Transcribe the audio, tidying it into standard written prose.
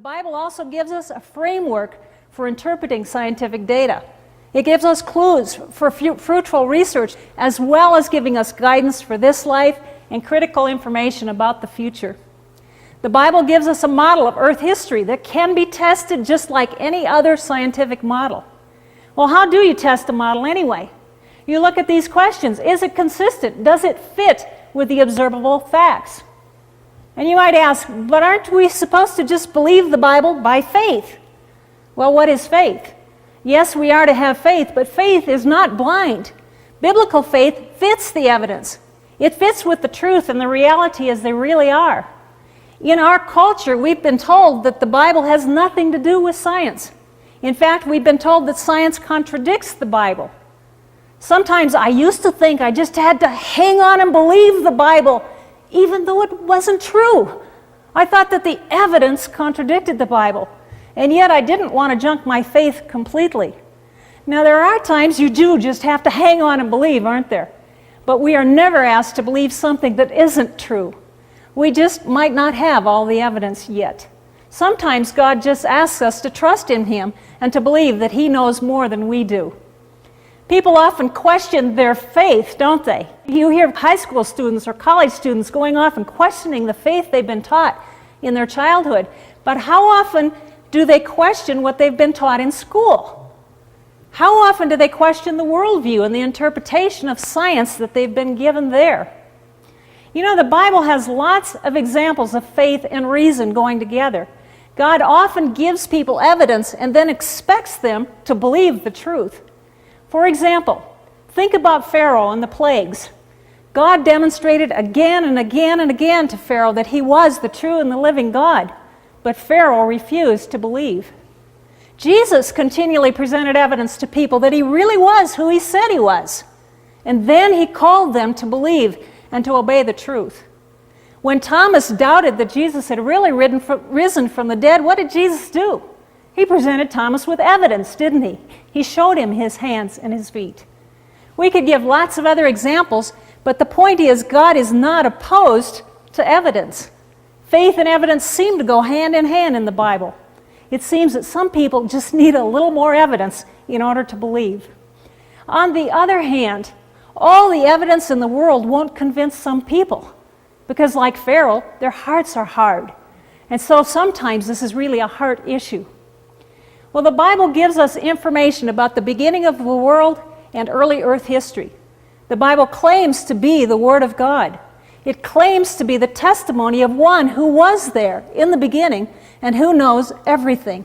Bible also gives us a framework for interpreting scientific data. It gives us clues for fruitful research, as well as giving us guidance for this life and critical information about the future. The Bible gives us a model of Earth history that can be tested just like any other scientific model. Well, how do you test a model anyway? You look at these questions. Is it consistent? Does it fit with the observable facts? And you might ask, but aren't we supposed to just believe the Bible by faith? Well, what is faith? Yes, we are to have faith, but faith is not blind. Biblical faith fits the evidence. It fits with the truth and the reality as they really are. In our culture, we've been told that the Bible has nothing to do with science. In fact, we've been told that science contradicts the Bible. Sometimes I used to think I just had to hang on and believe the Bible, even though it wasn't true. I thought that the evidence contradicted the Bible, and yet I didn't want to junk my faith completely. Now, there are times you do just have to hang on and believe, aren't there? But we are never asked to believe something that isn't true. We just might not have all the evidence yet. Sometimes God just asks us to trust in Him and to believe that He knows more than we do. People often question their faith, don't they? You hear high school students or college students going off and questioning the faith they've been taught in their childhood. But how often do they question what they've been taught in school? How often do they question the worldview and the interpretation of science that they've been given there? You know, the Bible has lots of examples of faith and reason going together. God often gives people evidence and then expects them to believe the truth. For example, think about Pharaoh and the plagues. God demonstrated again and again and again to Pharaoh that he was the true and the living God, but Pharaoh refused to believe. Jesus continually presented evidence to people that he really was who he said he was, and then he called them to believe and to obey the truth. When Thomas doubted that Jesus had really risen from the dead, what did Jesus do? He presented Thomas with evidence, didn't he? He showed him his hands and his feet. We could give lots of other examples, but the point is God is not opposed to evidence. Faith and evidence seem to go hand in hand in the Bible. It seems that some people just need a little more evidence in order to believe. On the other hand, all the evidence in the world won't convince some people, because like Pharaoh, their hearts are hard. And so sometimes this is really a heart issue. Well, the Bible gives us information about the beginning of the world and early earth history. The Bible claims to be the Word of God. It claims to be the testimony of one who was there in the beginning and who knows everything.